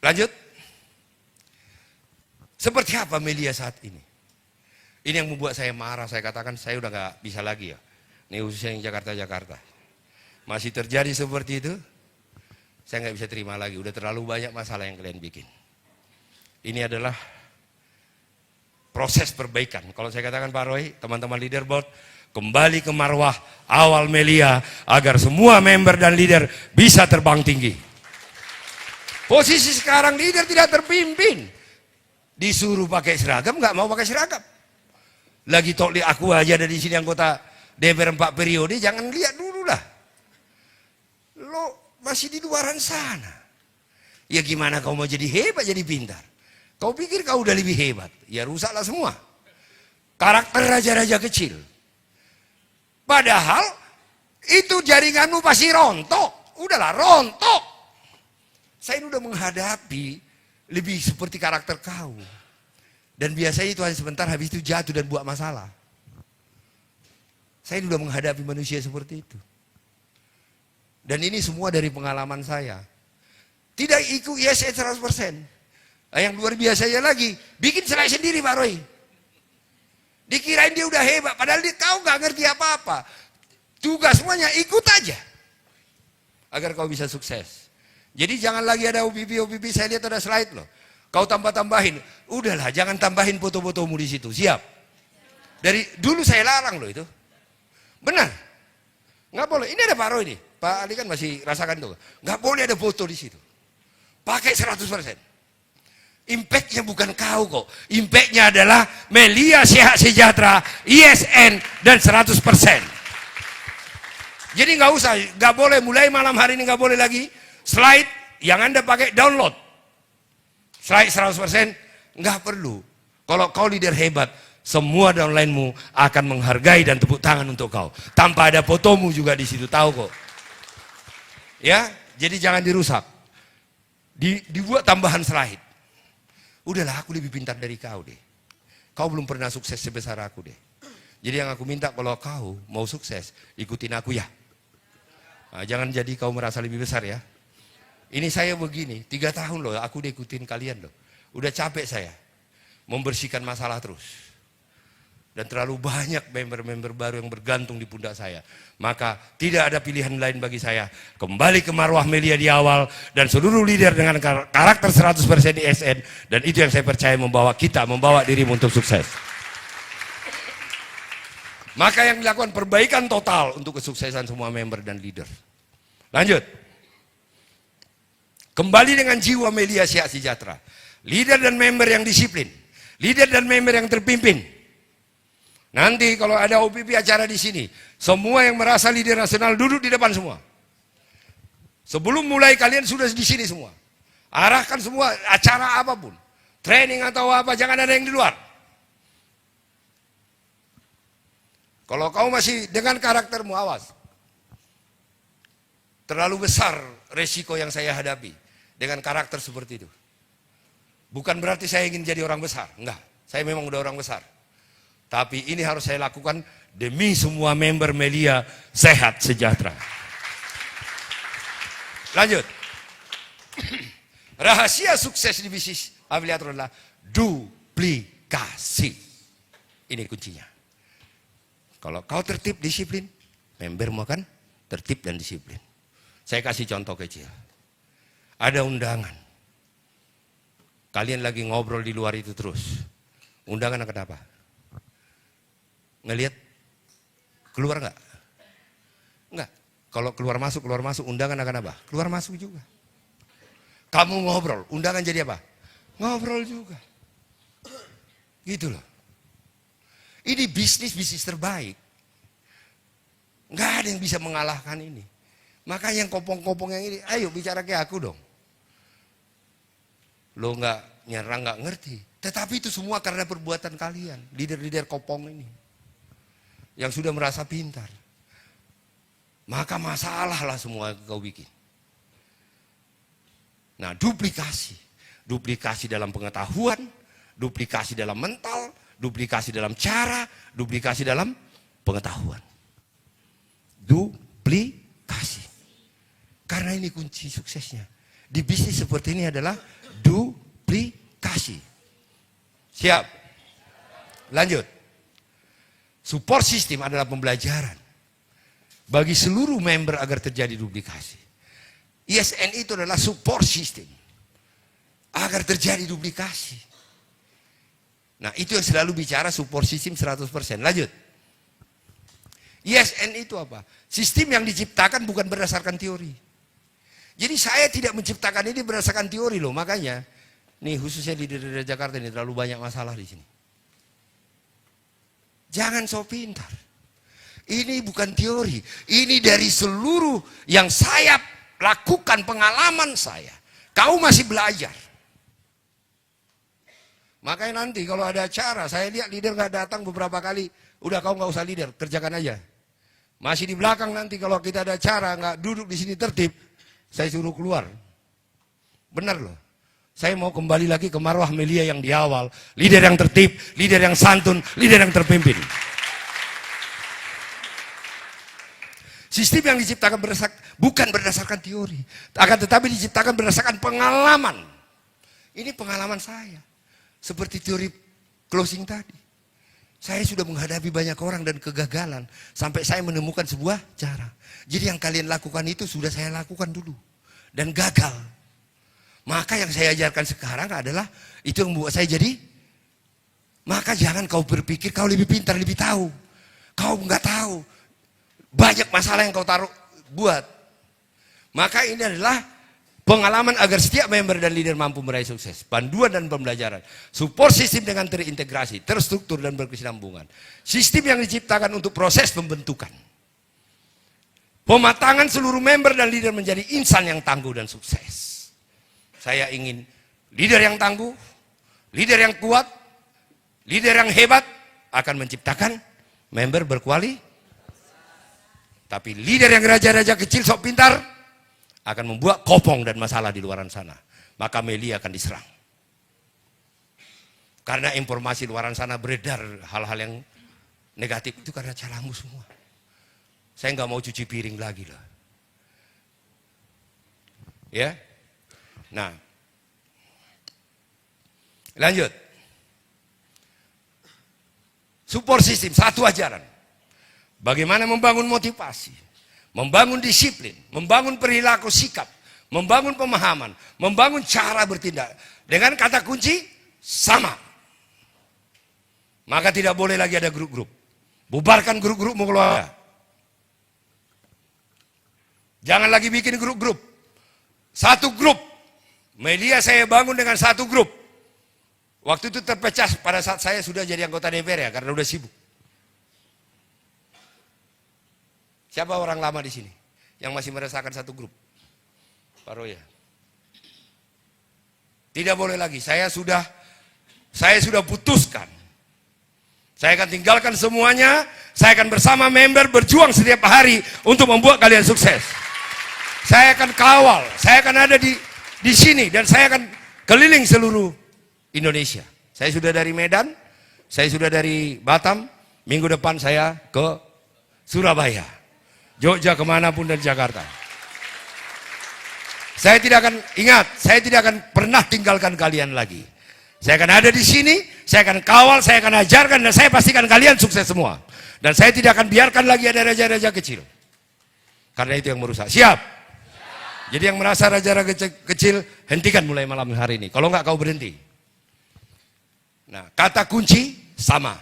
Lanjut. Seperti apa media saat ini? Ini yang membuat saya marah, saya katakan saya udah gak bisa lagi ya. Ini khususnya yang Jakarta-Jakarta. Masih terjadi seperti itu, saya gak bisa terima lagi. Udah terlalu banyak masalah yang kalian bikin. Ini adalah proses perbaikan. Kalau saya katakan Pak Roy, teman-teman leaderboard, kembali ke marwah awal Melia agar semua member dan leader bisa terbang tinggi. Posisi sekarang leader tidak terpimpin. Disuruh pakai seragam, nggak mau pakai seragam. Lagi tolli aku aja ada di sini anggota DPR 4 periode, jangan lihat dulu lah. Lo masih di luaran sana. Ya gimana kau mau jadi hebat, jadi pintar? Kau pikir kau udah lebih hebat? Ya rusaklah semua. Karakter raja-raja kecil. Padahal itu jaringanmu pasti rontok. Udahlah rontok. Saya udah menghadapi lebih seperti karakter kau. Dan biasanya itu hanya sebentar, habis itu jatuh dan buat masalah. Saya sudah menghadapi manusia seperti itu. Dan ini semua dari pengalaman saya. Tidak ikut ISN 100%. Yang luar biasanya lagi, bikin slide sendiri Pak Roy. Dikirain dia udah hebat, padahal kau gak ngerti apa-apa. Tugas semuanya ikut aja. Agar kau bisa sukses. Jadi jangan lagi ada OPP, saya lihat ada slide loh. Kau tambah-tambahin, udahlah jangan tambahin foto-fotomu di situ, siap. Dari dulu saya larang loh itu. Benar. Nggak boleh, ini ada Pak Roy nih. Pak Ali kan masih rasakan tuh. Nggak boleh ada foto di situ. Pakai 100%. Impactnya bukan kau kok. Impactnya adalah Melia Sehat Sejahtera, ISN, dan 100%. Jadi nggak usah, nggak boleh mulai malam hari ini nggak boleh lagi slide yang Anda pakai download. Slide 100% nggak perlu. Kalau kau leader hebat, semua downline-mu akan menghargai dan tepuk tangan untuk kau. Tanpa ada fotomu juga di situ, tahu kok. Ya, jadi jangan dirusak. Dibuat tambahan slide. Udahlah, aku lebih pintar dari kau deh. Kau belum pernah sukses sebesar aku deh. Jadi yang aku minta kalau kau mau sukses, ikutin aku ya. Nah, jangan jadi kau merasa lebih besar ya. Ini saya begini, 3 tahun loh aku udah ikutin kalian loh. Udah capek saya membersihkan masalah terus. Dan terlalu banyak member-member baru yang bergantung di pundak saya. Maka tidak ada pilihan lain bagi saya. Kembali ke marwah Melia di awal dan seluruh leader dengan karakter 100% ISN. Dan itu yang saya percaya membawa kita, membawa dirimu untuk sukses. Maka yang dilakukan perbaikan total untuk kesuksesan semua member dan leader. Lanjut. Kembali dengan jiwa Melia Sehat Sejahtera. Leader dan member yang disiplin. Leader dan member yang terpimpin. Nanti kalau ada OPP acara di sini, semua yang merasa leader nasional duduk di depan semua. Sebelum mulai kalian sudah di sini semua. Arahkan semua acara apapun. Training atau apa, jangan ada yang di luar. Kalau kau masih dengan karaktermu, awas. Terlalu besar resiko yang saya hadapi dengan karakter seperti itu. Bukan berarti saya ingin jadi orang besar, enggak. Saya memang udah orang besar. Tapi ini harus saya lakukan demi semua member Melia Sehat Sejahtera. Lanjut. Rahasia sukses di bisnis afiliator adalah duplikasi. Ini kuncinya. Kalau kau tertib disiplin, membermu akan tertib dan disiplin. Saya kasih contoh kecil. Ada undangan. Kalian lagi ngobrol di luar itu terus. Undangan akan apa? Ngelihat keluar nggak? Enggak. Kalau keluar masuk, undangan akan apa? Keluar masuk juga. Kamu ngobrol, undangan jadi apa? Ngobrol juga. Gitu loh. Ini bisnis terbaik. Nggak ada yang bisa mengalahkan ini. Maka yang kopong-kopong yang ini, ayo bicara ke aku dong. Lo nggak nyerang, nggak ngerti. Tetapi itu semua karena perbuatan kalian, leader-leader kopong ini. Yang sudah merasa pintar. Maka masalah lah semua kau bikin. Nah, duplikasi. Duplikasi dalam pengetahuan, duplikasi dalam mental, duplikasi dalam cara, duplikasi dalam pengetahuan. Duplikasi. Karena ini kunci suksesnya. Di bisnis seperti ini adalah duplikasi. Siap? Lanjut. Support system adalah pembelajaran bagi seluruh member agar terjadi duplikasi. ISN itu adalah support system agar terjadi duplikasi. Nah, itu yang selalu bicara support system 100%. Lanjut. ISN itu apa? Sistem yang diciptakan bukan berdasarkan teori. Jadi saya tidak menciptakan ini berdasarkan teori loh. Makanya, nih khususnya di daerah Jakarta ini terlalu banyak masalah di sini. Jangan so pintar. Ini bukan teori. Ini dari seluruh yang saya lakukan, pengalaman saya. Kau masih belajar. Makanya nanti kalau ada acara, saya lihat leader gak datang beberapa kali. Udah kau gak usah leader, kerjakan aja. Masih di belakang nanti kalau kita ada acara, gak duduk di sini tertib, saya suruh keluar. Benar loh. Saya mau kembali lagi ke marwah Melia yang di awal. Leader yang tertib, leader yang santun, leader yang terpimpin. Sistem yang diciptakan bukan berdasarkan teori. Akan tetapi diciptakan berdasarkan pengalaman. Ini pengalaman saya. Seperti teori closing tadi. Saya sudah menghadapi banyak orang dan kegagalan. Sampai saya menemukan sebuah cara. Jadi yang kalian lakukan itu sudah saya lakukan dulu. Dan gagal. Maka yang saya ajarkan sekarang adalah itu yang membuat saya jadi. Maka jangan kau berpikir kau lebih pintar, lebih tahu. Kau nggak tahu. Banyak masalah yang kau buat. Maka ini adalah pengalaman agar setiap member dan leader mampu meraih sukses. Panduan dan pembelajaran. Support sistem dengan terintegrasi, terstruktur dan berkesinambungan. Sistem yang diciptakan untuk proses pembentukan. Pematangan seluruh member dan leader menjadi insan yang tangguh dan sukses. Saya ingin leader yang tangguh, leader yang kuat, leader yang hebat akan menciptakan member berkualitas. Tapi leader yang raja-raja kecil sok pintar akan membuat kopong dan masalah di luaran sana. Maka Melia akan diserang. Karena informasi luaran sana beredar hal-hal yang negatif itu karena caramu semua. Saya nggak mau cuci piring lagi loh. Ya. Nah, lanjut. Support system, satu ajaran. Bagaimana membangun motivasi, membangun disiplin, membangun perilaku sikap, membangun pemahaman, membangun cara bertindak. Dengan kata kunci, sama. Maka tidak boleh lagi ada grup-grup. Bubarkan grup-grup mau keluar. Jangan lagi bikin grup-grup. Satu grup. Melia saya bangun dengan satu grup. Waktu itu terpecah pada saat saya sudah jadi anggota DPR ya, karena udah sibuk. Siapa orang lama di sini yang masih merasakan satu grup? Pak Roya. Tidak boleh lagi. Saya sudah putuskan. Saya akan tinggalkan semuanya. Saya akan bersama member berjuang setiap hari untuk membuat kalian sukses. Saya akan kawal. Saya akan ada di sini dan saya akan keliling seluruh Indonesia. Saya sudah dari Medan, saya sudah dari Batam. Minggu depan saya ke Surabaya. Jogja kemanapun dan Jakarta. Saya tidak akan pernah tinggalkan kalian lagi. Saya akan ada di sini, saya akan kawal, saya akan ajarkan, dan saya pastikan kalian sukses semua. Dan saya tidak akan biarkan lagi ada raja-raja kecil. Karena itu yang merusak. Siap? Jadi yang merasa raja-raja kecil, hentikan mulai malam hari ini. Kalau enggak kau berhenti. Nah, kata kunci sama.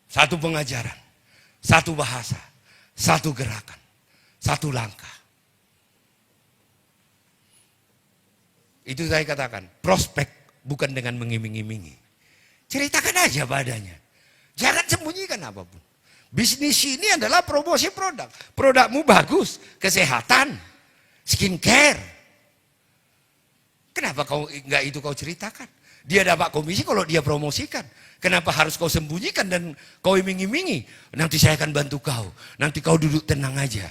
Satu pengajaran, satu bahasa. Satu gerakan, satu langkah. Itu saya katakan, prospek bukan dengan mengiming-imingi. Ceritakan aja padanya. Jangan sembunyikan apapun. Bisnis ini adalah promosi produk. Produkmu bagus, kesehatan, skincare. Kenapa enggak itu kau ceritakan? Dia dapat komisi kalau dia promosikan. Kenapa harus kau sembunyikan dan kau iming-imingi? Nanti saya akan bantu kau. Nanti kau duduk tenang aja.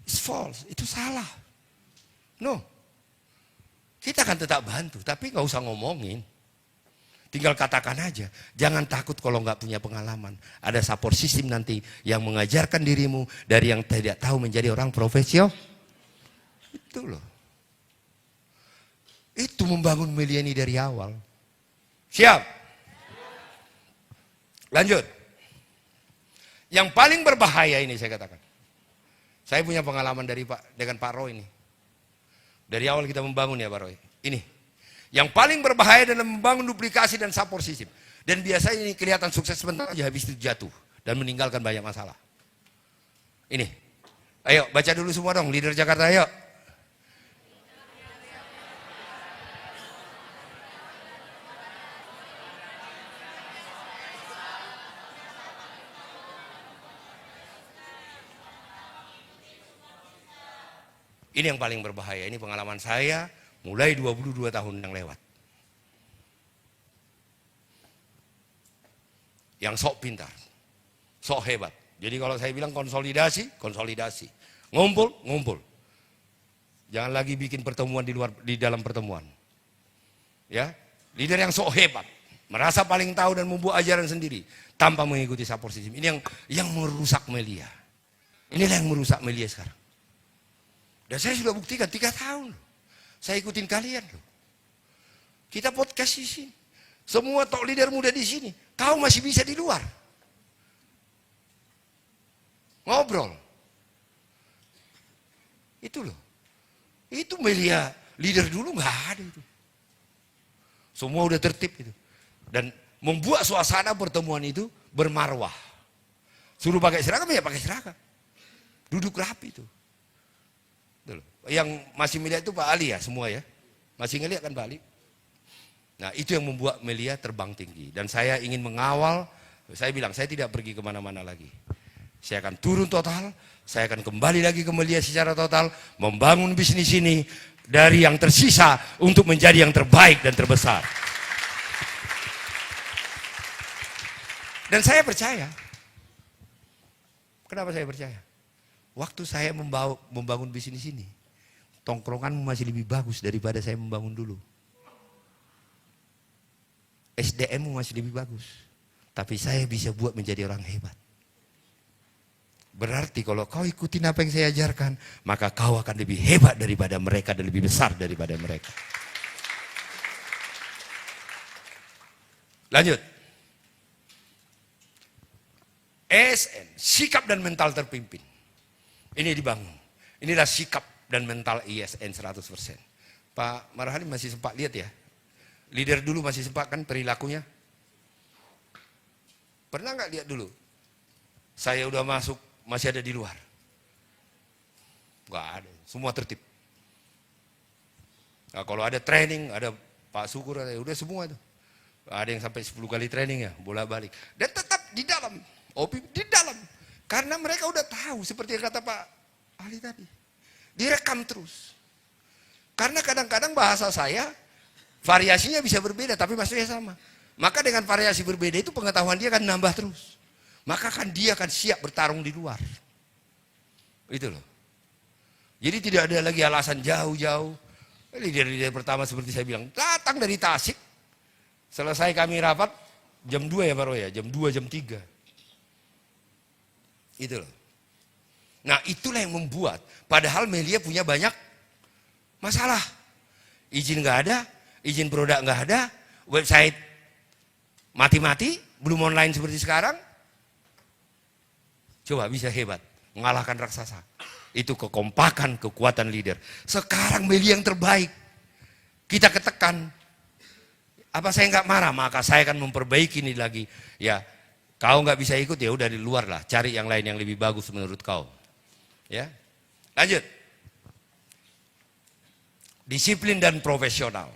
It's false. Itu salah. No. Kita akan tetap bantu. Tapi nggak usah ngomongin. Tinggal katakan aja. Jangan takut kalau nggak punya pengalaman. Ada support system nanti yang mengajarkan dirimu dari yang tidak tahu menjadi orang profesional. Itu loh. Itu membangun Melia ini dari awal. Siap? Lanjut. Yang paling berbahaya ini saya katakan. Saya punya pengalaman dengan Pak Roy ini. Dari awal kita membangun ya Pak Roy. Ini. Yang paling berbahaya dalam membangun duplikasi dan support system. Dan biasanya ini kelihatan sukses sebentar aja, habis itu jatuh. Dan meninggalkan banyak masalah. Ini. Ayo baca dulu semua dong, leader Jakarta ayo. Ini yang paling berbahaya, ini pengalaman saya mulai 22 tahun yang lewat. Yang sok pintar, sok hebat. Jadi kalau saya bilang konsolidasi, konsolidasi. Ngumpul, ngumpul. Jangan lagi bikin pertemuan di dalam pertemuan. Ya, leader yang sok hebat, merasa paling tahu dan membuat ajaran sendiri tanpa mengikuti support system. Ini yang merusak Melia. Inilah yang merusak Melia sekarang. Dan saya sudah buktikan 3 tahun loh. Saya ikutin kalian loh. Kita podcast di sini. Semua top leader muda di sini. Kau masih bisa di luar. Ngobrol. Itu loh. Itu Melia leader dulu nggak ada itu. Semua udah tertib itu. Dan membuat suasana pertemuan itu bermarwah. Suruh pakai seragam ya pakai seragam. Duduk rapi itu. Yang masih melihat itu Pak Ali ya semua ya. Masih ngelihat kan Pak Ali? Nah itu yang membuat Melia terbang tinggi. Dan saya ingin mengawal, saya bilang saya tidak pergi kemana-mana lagi. Saya akan turun total, saya akan kembali lagi ke Melia secara total, membangun bisnis ini dari yang tersisa untuk menjadi yang terbaik dan terbesar. Dan saya percaya. Kenapa saya percaya? Waktu saya membangun bisnis ini, tongkronganmu masih lebih bagus daripada saya membangun dulu. SDM-mu masih lebih bagus. Tapi saya bisa buat menjadi orang hebat. Berarti kalau kau ikutin apa yang saya ajarkan, maka kau akan lebih hebat daripada mereka dan lebih besar daripada mereka. Lanjut. ESN, sikap dan mental terpimpin. Ini dibangun. Inilah sikap dan mental ISN 100%. Pak Marhali masih sempat lihat ya. Leader dulu masih sempat kan perilakunya. Pernah nggak lihat dulu? Saya udah masuk, masih ada di luar. Nggak ada, semua tertib. Nah, kalau ada training, ada Pak Syukur, ada, udah semua itu. Ada yang sampai 10 kali training ya, bolak-balik. Dan tetap di dalam, di dalam. Karena mereka udah tahu, seperti yang kata Pak Ali tadi. Direkam terus. Karena kadang-kadang bahasa saya, variasinya bisa berbeda, tapi maksudnya sama. Maka dengan variasi berbeda itu pengetahuan dia akan nambah terus. Maka dia akan siap bertarung di luar. Itu loh. Jadi tidak ada lagi alasan jauh-jauh. Leader-leader pertama seperti saya bilang, datang dari Tasik. Selesai kami rapat, jam 2 ya Pak Roy ya, jam 2, jam 3. Itu loh. Nah itulah yang membuat, padahal Melia punya banyak masalah. Izin nggak ada, izin produk nggak ada, website mati-mati, belum online seperti sekarang. Coba bisa hebat, mengalahkan raksasa. Itu kekompakan, kekuatan leader. Sekarang Melia yang terbaik. Kita ketekan. Apa saya nggak marah? Maka saya akan memperbaiki ini lagi. Ya, kau nggak bisa ikut ya udah di luar lah. Cari yang lain yang lebih bagus menurut kau. Ya, lanjut. Disiplin dan profesional.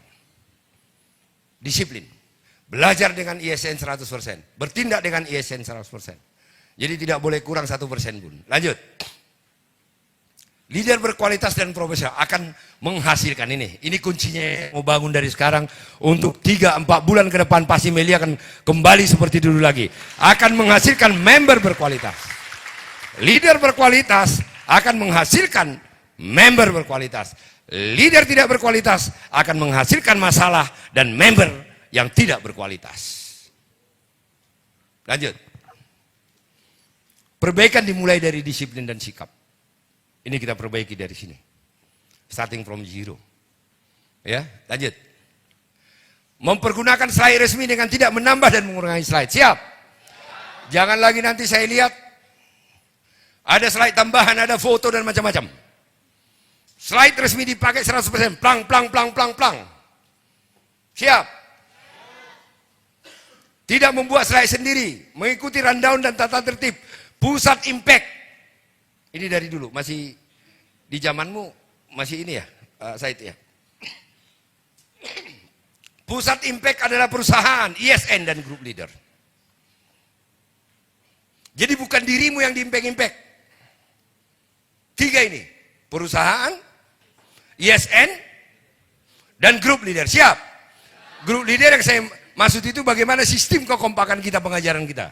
Disiplin. Belajar dengan ISN 100%. Bertindak dengan ISN 100%. Jadi tidak boleh kurang 1% pun. Lanjut. Leader berkualitas dan profesional akan menghasilkan ini. Ini kuncinya mau bangun dari sekarang. Untuk 3-4 bulan ke depan pasti Melia akan kembali seperti dulu lagi. Akan menghasilkan member berkualitas. Leader berkualitas akan menghasilkan member berkualitas. Leader tidak berkualitas akan menghasilkan masalah dan member yang tidak berkualitas. Lanjut. Perbaikan dimulai dari disiplin dan sikap. Ini kita perbaiki dari sini. Starting from zero. Ya, lanjut. Mempergunakan slide resmi dengan tidak menambah dan mengurangi slide. Siap? Jangan lagi nanti saya lihat ada slide tambahan, ada foto dan macam-macam. Slide resmi dipakai 100%. Plang, plang, plang, plang, plang. Siap? Tidak membuat slide sendiri. Mengikuti rundown dan tata tertib. Pusat impact. Ini dari dulu. Masih di zamanmu masih ini ya, Said ya. Pusat impact adalah perusahaan, ISN dan group leader. Jadi bukan dirimu yang di-impact. 3 ini. Perusahaan, ISN, dan group leader. Siap? Group leader yang saya maksud itu bagaimana sistem kekompakan kita, pengajaran kita.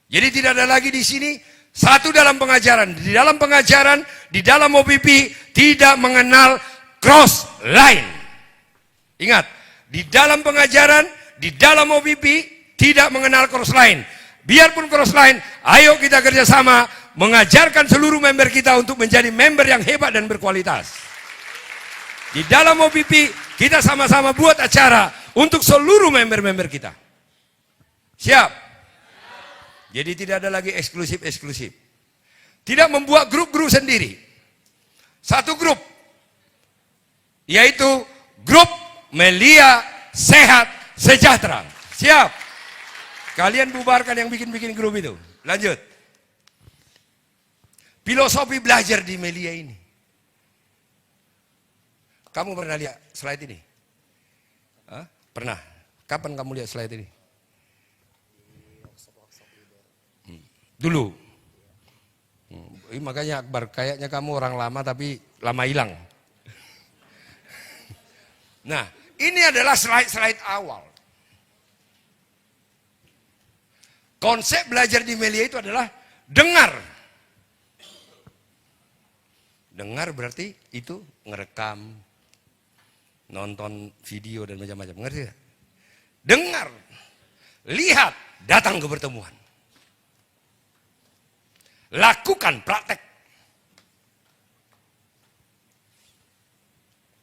Jadi tidak ada lagi di sini satu dalam pengajaran. Di dalam pengajaran, di dalam OPP tidak mengenal cross line. Ingat, di dalam pengajaran, di dalam OPP tidak mengenal cross line. Biarpun cross line, ayo kita kerjasama mengajarkan seluruh member kita untuk menjadi member yang hebat dan berkualitas. Di dalam OPP kita sama-sama buat acara untuk seluruh member-member kita. Siap? Jadi tidak ada lagi eksklusif-eksklusif. Tidak membuat grup-grup sendiri. Satu grup, yaitu grup Melia Sehat Sejahtera. Siap? Kalian bubarkan yang bikin-bikin grup itu. Lanjut. Filosofi belajar di Melia ini. Kamu pernah lihat slide ini? Hah? Pernah? Kapan kamu lihat slide ini? Dulu. Makanya Akbar, kayaknya kamu orang lama tapi lama hilang. Nah, ini adalah slide-slide awal. Konsep belajar di Melia itu adalah dengar. Dengar berarti itu ngerekam, nonton video dan macam-macam. Ngerti gak? Dengar, lihat, datang ke pertemuan. Lakukan praktek.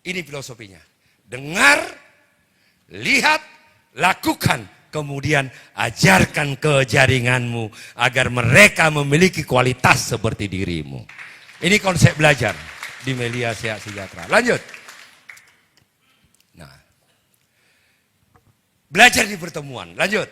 Ini filosofinya. Dengar, lihat, lakukan. Kemudian ajarkan ke jaringanmu agar mereka memiliki kualitas seperti dirimu. Ini konsep belajar di Melia Sehat Sejahtera. Lanjut. Nah, belajar di pertemuan. Lanjut.